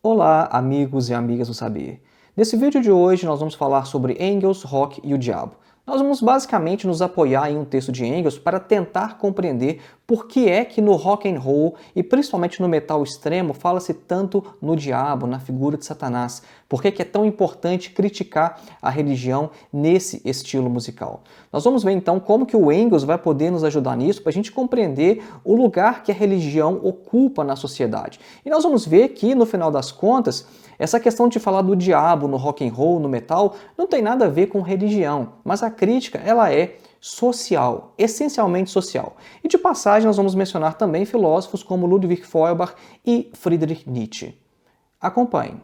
Olá, amigos e amigas do saber. Nesse vídeo de hoje nós vamos falar sobre Engels, rock e o diabo. Nós vamos basicamente nos apoiar em um texto de Engels para tentar compreender por que é que no rock and roll e principalmente no metal extremo fala-se tanto no diabo, na figura de Satanás. Por que é tão importante criticar a religião nesse estilo musical? Nós vamos ver então como que o Engels vai poder nos ajudar nisso para a gente compreender o lugar que a religião ocupa na sociedade. E nós vamos ver que no final das contas essa questão de falar do diabo no rock and roll, no metal, não tem nada a ver com religião, mas a crítica ela é social, essencialmente social. E de passagem nós vamos mencionar também filósofos como Ludwig Feuerbach e Friedrich Nietzsche. Acompanhe.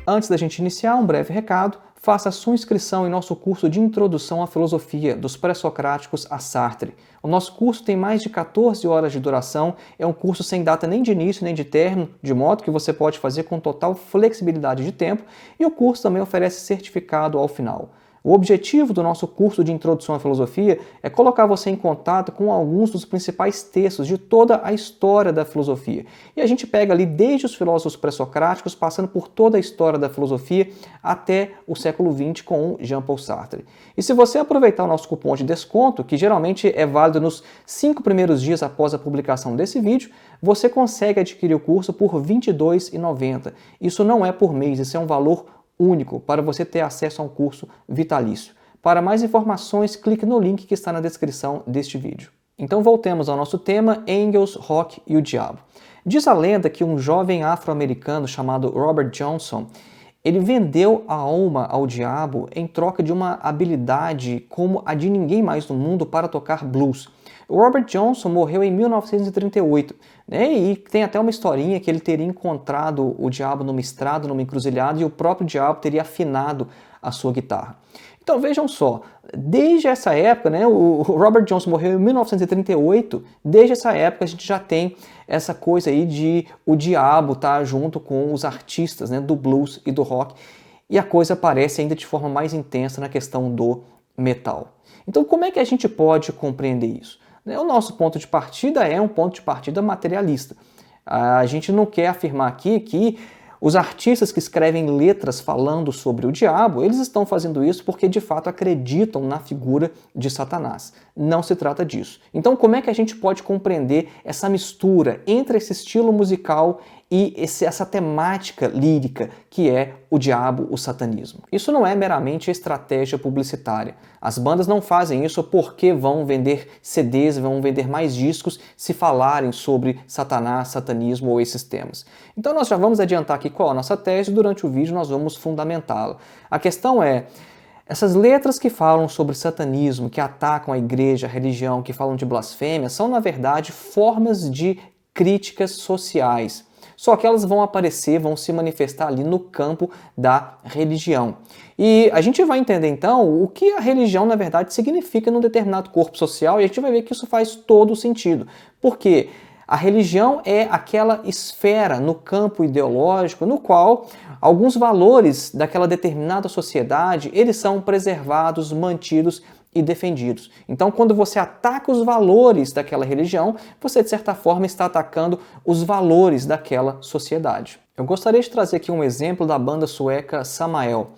Antes da gente iniciar, um breve recado. Faça a sua inscrição em nosso curso de Introdução à Filosofia, dos Pré-Socráticos a Sartre. O nosso curso tem mais de 14 horas de duração, é um curso sem data nem de início nem de término, de modo que você pode fazer com total flexibilidade de tempo, e o curso também oferece certificado ao final. O objetivo do nosso curso de Introdução à Filosofia é colocar você em contato com alguns dos principais textos de toda a história da filosofia. E a gente pega ali desde os filósofos pré-socráticos, passando por toda a história da filosofia até o século XX com Jean-Paul Sartre. E se você aproveitar o nosso cupom de desconto, que geralmente é válido nos 5 primeiros dias após a publicação desse vídeo, você consegue adquirir o curso por R$ 22,90. Isso não é por mês, isso é um valor único para você ter acesso a um curso vitalício. Para mais informações, clique no link que está na descrição deste vídeo. Então voltemos ao nosso tema, Engels, rock e o diabo. Diz a lenda que um jovem afro-americano chamado Robert Johnson, ele vendeu a alma ao diabo em troca de uma habilidade como a de ninguém mais no mundo para tocar blues. O Robert Johnson morreu em 1938, né? E tem até uma historinha que ele teria encontrado o diabo numa estrada, numa encruzilhada, e o próprio diabo teria afinado a sua guitarra. Então vejam só, desde essa época, né, o Robert Johnson morreu em 1938, desde essa época a gente já tem essa coisa aí de o diabo estar junto com os artistas, né, do blues e do rock, e a coisa aparece ainda de forma mais intensa na questão do metal. Então como é que a gente pode compreender isso? O nosso ponto de partida é um ponto de partida materialista. A gente não quer afirmar aqui que os artistas que escrevem letras falando sobre o diabo, eles estão fazendo isso porque de fato acreditam na figura de Satanás. Não se trata disso. Então como é que a gente pode compreender essa mistura entre esse estilo musical e essa temática lírica que é o diabo, o satanismo? Isso não é meramente estratégia publicitária. As bandas não fazem isso porque vão vender CDs, vão vender mais discos se falarem sobre Satanás, satanismo ou esses temas. Então nós já vamos adiantar aqui qual é a nossa tese, durante o vídeo nós vamos fundamentá-la. A questão é, essas letras que falam sobre satanismo, que atacam a igreja, a religião, que falam de blasfêmia, são na verdade formas de críticas sociais. Só que elas vão aparecer, vão se manifestar ali no campo da religião. E a gente vai entender então o que a religião na verdade significa num determinado corpo social, e a gente vai ver que isso faz todo o sentido. Por quê? A religião é aquela esfera no campo ideológico no qual alguns valores daquela determinada sociedade, eles são preservados, mantidos e defendidos. Então, quando você ataca os valores daquela religião, você de certa forma está atacando os valores daquela sociedade. Eu gostaria de trazer aqui um exemplo da banda sueca Samael.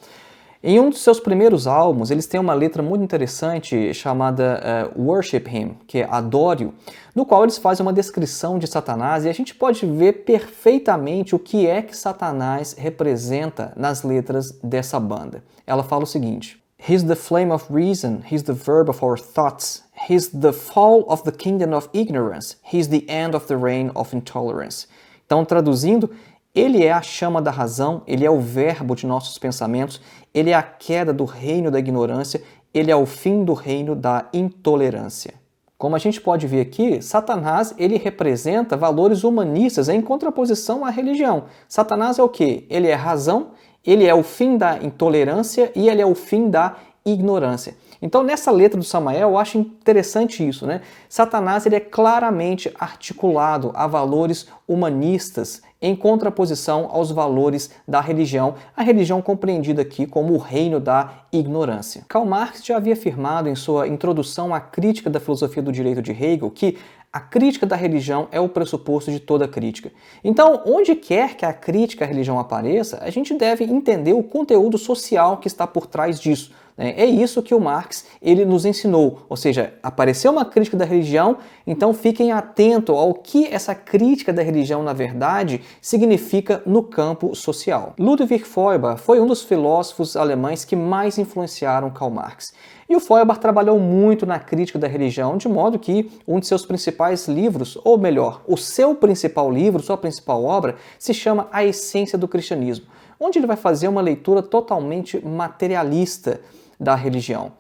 Em um dos seus primeiros álbuns, eles têm uma letra muito interessante chamada Worship Him, que é Adore-o, no qual eles fazem uma descrição de Satanás, e a gente pode ver perfeitamente o que é que Satanás representa nas letras dessa banda. Ela fala o seguinte: He's the flame of reason, he's the verb of our thoughts, he's the fall of the kingdom of ignorance, he's the end of the reign of intolerance. Então, traduzindo, ele é a chama da razão, ele é o verbo de nossos pensamentos, ele é a queda do reino da ignorância, ele é o fim do reino da intolerância. Como a gente pode ver aqui, Satanás ele representa valores humanistas em contraposição à religião. Satanás é o quê? Ele é razão, ele é o fim da intolerância e ele é o fim da ignorância. Então, nessa letra do Samael, eu acho interessante isso, né? Satanás ele é claramente articulado a valores humanistas em contraposição aos valores da religião, a religião compreendida aqui como o reino da ignorância. Karl Marx já havia afirmado em sua introdução à crítica da filosofia do direito de Hegel que a crítica da religião é o pressuposto de toda crítica. Então, onde quer que a crítica à religião apareça, a gente deve entender o conteúdo social que está por trás disso. É isso que o Marx ele nos ensinou, ou seja, apareceu uma crítica da religião, então fiquem atentos ao que essa crítica da religião, na verdade, significa no campo social. Ludwig Feuerbach foi um dos filósofos alemães que mais influenciaram Karl Marx. E o Feuerbach trabalhou muito na crítica da religião, de modo que um de seus principais livros, ou melhor, o seu principal livro, sua principal obra, se chama A Essência do Cristianismo, onde ele vai fazer uma leitura totalmente materialista da religião.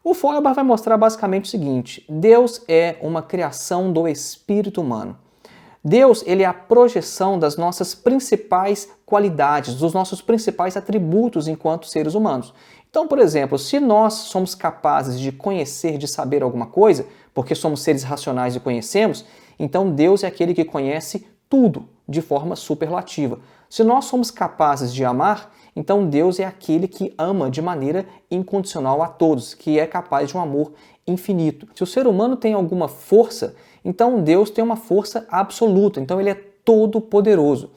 O Feuerbach vai mostrar basicamente o seguinte: Deus é uma criação do espírito humano. Deus ele é a projeção das nossas principais qualidades, dos nossos principais atributos enquanto seres humanos. Então, por exemplo, se nós somos capazes de conhecer, de saber alguma coisa, porque somos seres racionais e conhecemos, então Deus é aquele que conhece tudo de forma superlativa. Se nós somos capazes de amar, então Deus é aquele que ama de maneira incondicional a todos, que é capaz de um amor infinito. Se o ser humano tem alguma força, então Deus tem uma força absoluta, então ele é todo poderoso.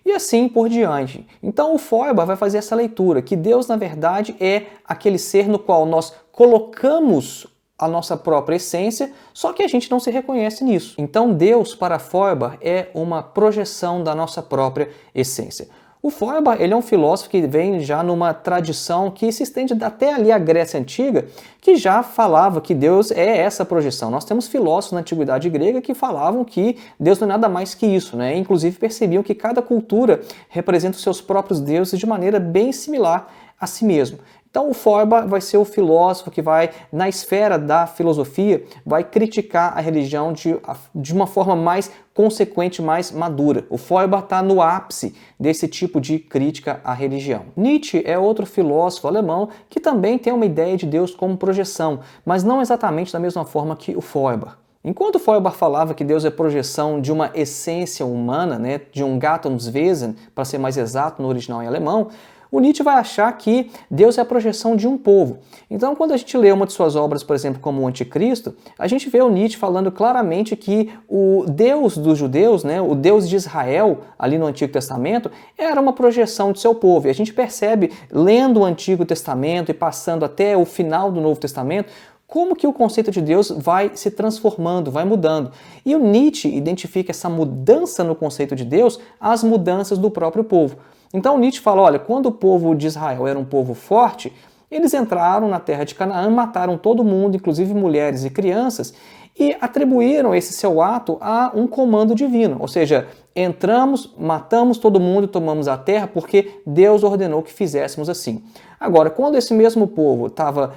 E assim por diante. Então o Feuerbach vai fazer essa leitura, que Deus na verdade é aquele ser no qual nós colocamos a nossa própria essência, só que a gente não se reconhece nisso. Então Deus para Feuerbach é uma projeção da nossa própria essência. O Feuerbach ele é um filósofo que vem já numa tradição que se estende até ali à Grécia Antiga, que já falava que Deus é essa projeção. Nós temos filósofos na Antiguidade Grega que falavam que Deus não é nada mais que isso, né? Inclusive percebiam que cada cultura representa os seus próprios deuses de maneira bem similar a si mesmo. Então o Feuerbach vai ser o filósofo que vai, na esfera da filosofia, vai criticar a religião de uma forma mais consequente, mais madura. O Feuerbach está no ápice desse tipo de crítica à religião. Nietzsche é outro filósofo alemão que também tem uma ideia de Deus como projeção, mas não exatamente da mesma forma que o Feuerbach. Enquanto Feuerbach falava que Deus é projeção de uma essência humana, né, de um Gattungswesen, para ser mais exato no original em alemão, o Nietzsche vai achar que Deus é a projeção de um povo. Então, quando a gente lê uma de suas obras, por exemplo, como o Anticristo, a gente vê o Nietzsche falando claramente que o Deus dos judeus, né, o Deus de Israel, ali no Antigo Testamento, era uma projeção de seu povo. E a gente percebe, lendo o Antigo Testamento e passando até o final do Novo Testamento, como que o conceito de Deus vai se transformando, vai mudando. E o Nietzsche identifica essa mudança no conceito de Deus às mudanças do próprio povo. Então Nietzsche fala, olha, quando o povo de Israel era um povo forte, eles entraram na terra de Canaã, mataram todo mundo, inclusive mulheres e crianças, e atribuíram esse seu ato a um comando divino. Ou seja, entramos, matamos todo mundo e tomamos a terra porque Deus ordenou que fizéssemos assim. Agora, quando esse mesmo povo estava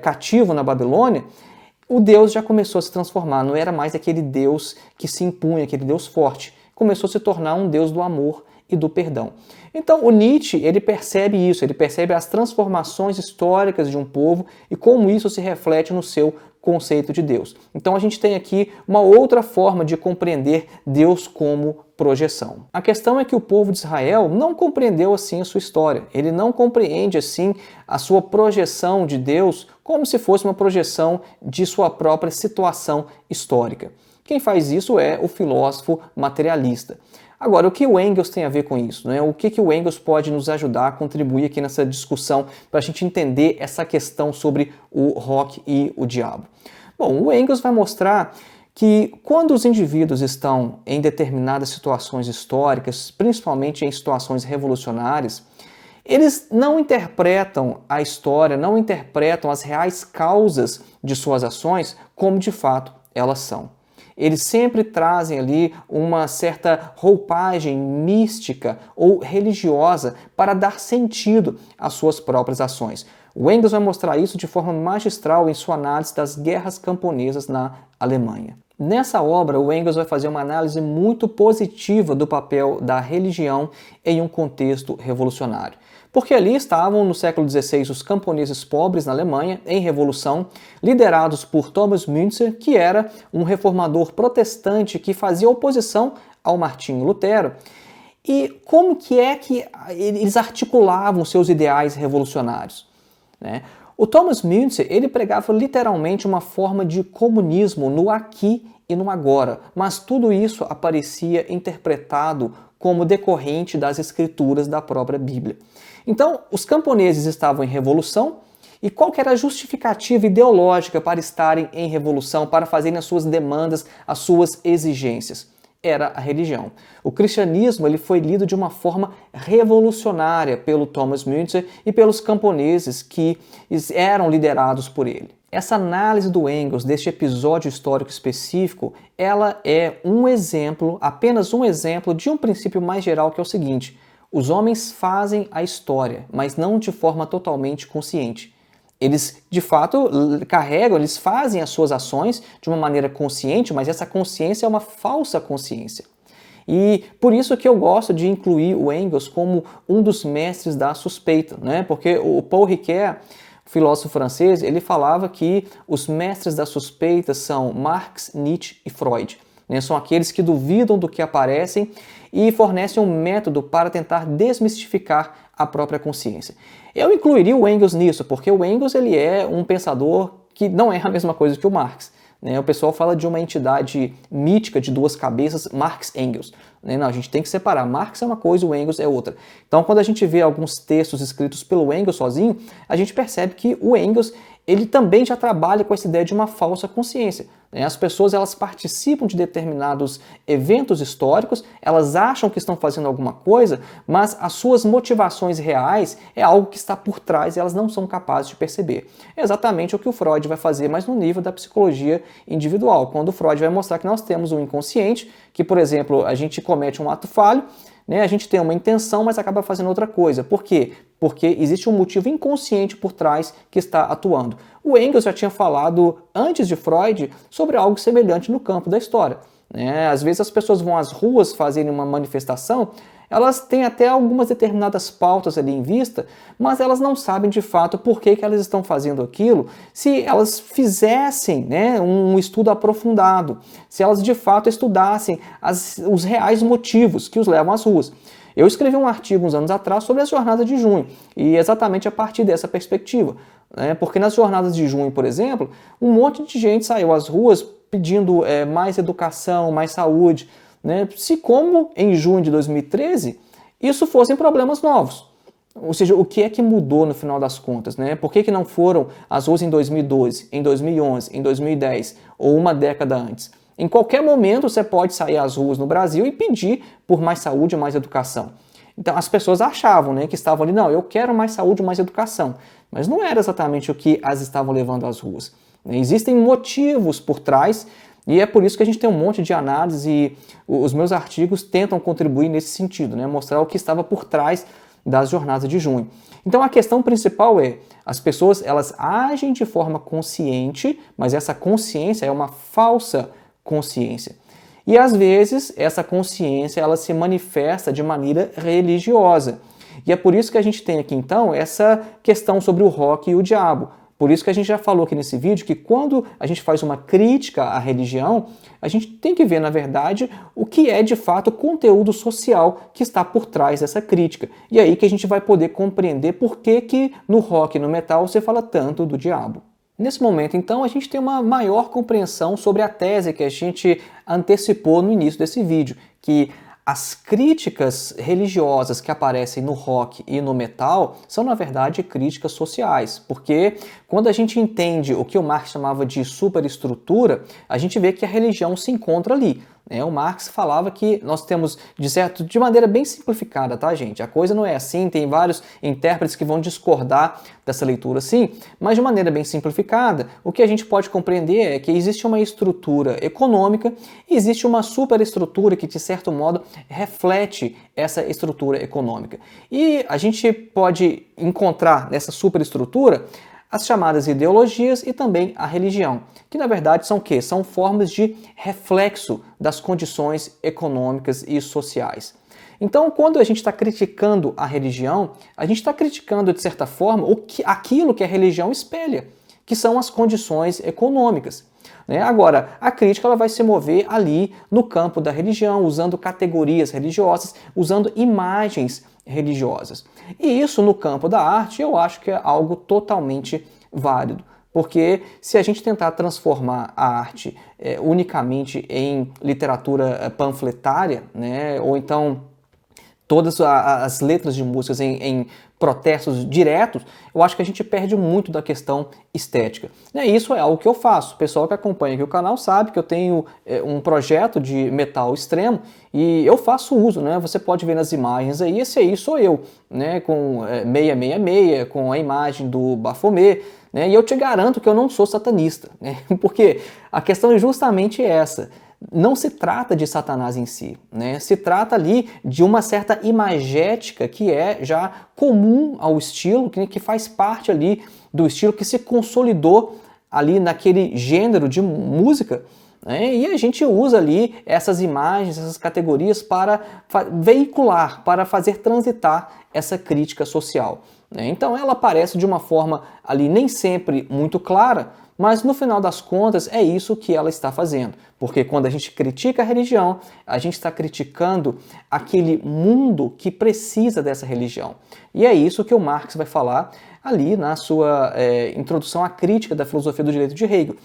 cativo na Babilônia, o Deus já começou a se transformar, não era mais aquele Deus que se impunha, aquele Deus forte. Começou a se tornar um Deus do amor e do perdão. Então o Nietzsche ele percebe isso, ele percebe as transformações históricas de um povo e como isso se reflete no seu conceito de Deus. Então a gente tem aqui uma outra forma de compreender Deus como projeção. A questão é que o povo de Israel não compreendeu assim a sua história, ele não compreende assim a sua projeção de Deus como se fosse uma projeção de sua própria situação histórica. Quem faz isso é o filósofo materialista. Agora, o que o Engels tem a ver com isso? Né? O que o Engels pode nos ajudar a contribuir aqui nessa discussão para a gente entender essa questão sobre o rock e o diabo? Bom, o Engels vai mostrar que quando os indivíduos estão em determinadas situações históricas, principalmente em situações revolucionárias, eles não interpretam a história, não interpretam as reais causas de suas ações como de fato elas são. Eles sempre trazem ali uma certa roupagem mística ou religiosa para dar sentido às suas próprias ações. O Engels vai mostrar isso de forma magistral em sua análise das guerras camponesas na Alemanha. Nessa obra, o Engels vai fazer uma análise muito positiva do papel da religião em um contexto revolucionário. Porque ali estavam, no século XVI, os camponeses pobres na Alemanha, em revolução, liderados por Thomas Müntzer, que era um reformador protestante que fazia oposição ao Martinho Lutero. E como que é que eles articulavam seus ideais revolucionários, né? O Thomas Müntzer, ele pregava literalmente uma forma de comunismo no aqui e no agora, mas tudo isso aparecia interpretado como decorrente das escrituras da própria Bíblia. Então, os camponeses estavam em revolução, e qual que era a justificativa ideológica para estarem em revolução, para fazerem as suas demandas, as suas exigências? Era a religião. O cristianismo ele foi lido de uma forma revolucionária pelo Thomas Müntzer e pelos camponeses que eram liderados por ele. Essa análise do Engels, deste episódio histórico específico, ela é um exemplo, apenas um exemplo, de um princípio mais geral que é o seguinte: os homens fazem a história, mas não de forma totalmente consciente. Eles, de fato, eles fazem as suas ações de uma maneira consciente, mas essa consciência é uma falsa consciência. E por isso que eu gosto de incluir o Engels como um dos mestres da suspeita, né? Porque o Paul Ricoeur, filósofo francês, ele falava que os mestres da suspeita são Marx, Nietzsche e Freud, né? São aqueles que duvidam do que aparecem e fornecem um método para tentar desmistificar a própria consciência. Eu incluiria o Engels nisso, porque o Engels ele é um pensador que não é a mesma coisa que o Marx, né? O pessoal fala de uma entidade mítica de duas cabeças, Marx-Engels. Não, a gente tem que separar. Marx é uma coisa, o Engels é outra. Então, quando a gente vê alguns textos escritos pelo Engels sozinho, a gente percebe que o Engels ele também já trabalha com essa ideia de uma falsa consciência. As pessoas elas participam de determinados eventos históricos, elas acham que estão fazendo alguma coisa, mas as suas motivações reais é algo que está por trás e elas não são capazes de perceber. É exatamente o que o Freud vai fazer, mas no nível da psicologia individual, quando o Freud vai mostrar que nós temos um inconsciente, que, por exemplo, a gente comete um ato falho, a gente tem uma intenção, mas acaba fazendo outra coisa. Por quê? Porque existe um motivo inconsciente por trás que está atuando. O Engels já tinha falado, antes de Freud, sobre algo semelhante no campo da história. Às vezes as pessoas vão às ruas fazerem uma manifestação, elas têm até algumas determinadas pautas ali em vista, mas elas não sabem de fato por que elas estão fazendo aquilo, se elas fizessem um estudo aprofundado, se elas de fato estudassem os reais motivos que os levam às ruas. Eu escrevi um artigo uns anos atrás sobre as jornadas de junho, e exatamente a partir dessa perspectiva. Porque nas jornadas de junho, por exemplo, um monte de gente saiu às ruas pedindo mais educação, mais saúde, se como em junho de 2013 isso fossem problemas novos. Ou seja, o que é que mudou no final das contas? Por que não foram às ruas em 2012, em 2011, em 2010 ou uma década antes? Em qualquer momento você pode sair às ruas no Brasil e pedir por mais saúde e mais educação. Então as pessoas achavam que estavam ali, não, eu quero mais saúde e mais educação. Mas não era exatamente o que as estavam levando às ruas. Existem motivos por trás e é por isso que a gente tem um monte de análise e os meus artigos tentam contribuir nesse sentido, mostrar o que estava por trás das jornadas de junho. Então a questão principal é, as pessoas elas agem de forma consciente, mas essa consciência é uma falsa consciência. E às vezes essa consciência ela se manifesta de maneira religiosa. E é por isso que a gente tem aqui então essa questão sobre o rock e o diabo. Por isso que a gente já falou aqui nesse vídeo que quando a gente faz uma crítica à religião, a gente tem que ver, na verdade, o que é de fato o conteúdo social que está por trás dessa crítica. E aí que a gente vai poder compreender por que no rock e no metal você fala tanto do diabo. Nesse momento, então, a gente tem uma maior compreensão sobre a tese que a gente antecipou no início desse vídeo, que as críticas religiosas que aparecem no rock e no metal são, na verdade, críticas sociais, porque quando a gente entende o que o Marx chamava de superestrutura, a gente vê que a religião se encontra ali. O Marx falava que nós temos, de maneira bem simplificada, tá, gente? A coisa não é assim, tem vários intérpretes que vão discordar dessa leitura sim, mas de maneira bem simplificada, o que a gente pode compreender é que existe uma estrutura econômica e existe uma superestrutura que, de certo modo, reflete essa estrutura econômica. E a gente pode encontrar nessa superestrutura as chamadas ideologias e também a religião, que na verdade são o quê? São formas de reflexo das condições econômicas e sociais. Então, quando a gente está criticando a religião, a gente está criticando, de certa forma, aquilo que a religião espelha, que são as condições econômicas. Agora, a crítica ela vai se mover ali no campo da religião, usando categorias religiosas, usando imagens religiosas. E isso no campo da arte eu acho que é algo totalmente válido. Porque se a gente tentar transformar a arte unicamente em literatura panfletária, ou então todas as letras de músicas em protestos diretos, eu acho que a gente perde muito da questão estética. Isso é algo que eu faço. O pessoal que acompanha aqui o canal sabe que eu tenho um projeto de metal extremo e eu faço uso, Você pode ver nas imagens aí, esse aí sou eu, com 666, com a imagem do Baphomet, e eu te garanto que eu não sou satanista, porque a questão é justamente essa. Não se trata de Satanás em si, Se trata ali de uma certa imagética que é já comum ao estilo, que faz parte ali do estilo, que se consolidou ali naquele gênero de música, E a gente usa ali essas imagens, essas categorias para veicular, para fazer transitar essa crítica social. Então ela aparece de uma forma ali nem sempre muito clara, mas no final das contas é isso que ela está fazendo. Porque quando a gente critica a religião, a gente está criticando aquele mundo que precisa dessa religião. E é isso que o Marx vai falar ali na sua introdução à crítica da filosofia do direito de Hegel.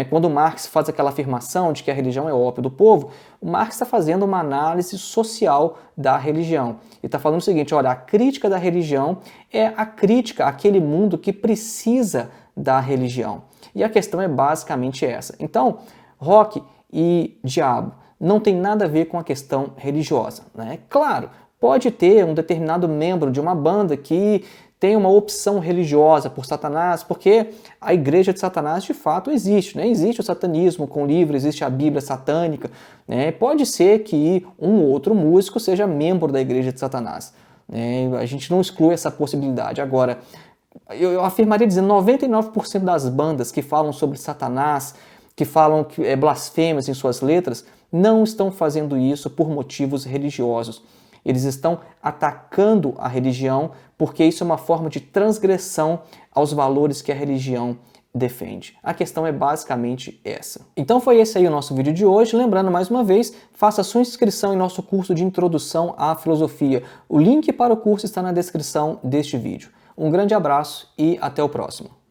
Quando Marx faz aquela afirmação de que a religião é o ópio do povo, o Marx está fazendo uma análise social da religião. Ele está falando o seguinte, olha, a crítica da religião é a crítica àquele mundo que precisa da religião. E a questão é basicamente essa. Então, rock e diabo não tem nada a ver com a questão religiosa. Claro, pode ter um determinado membro de uma banda que tem uma opção religiosa por Satanás, porque a igreja de Satanás de fato existe. Existe o satanismo com livro, existe a Bíblia satânica. Pode ser que um outro músico seja membro da igreja de Satanás. A gente não exclui essa possibilidade. Agora, eu afirmaria dizendo 99% das bandas que falam sobre Satanás, que falam blasfêmias em suas letras, não estão fazendo isso por motivos religiosos. Eles estão atacando a religião porque isso é uma forma de transgressão aos valores que a religião defende. A questão é basicamente essa. Então foi esse aí o nosso vídeo de hoje. Lembrando mais uma vez, faça sua inscrição em nosso curso de Introdução à Filosofia. O link para o curso está na descrição deste vídeo. Um grande abraço e até o próximo.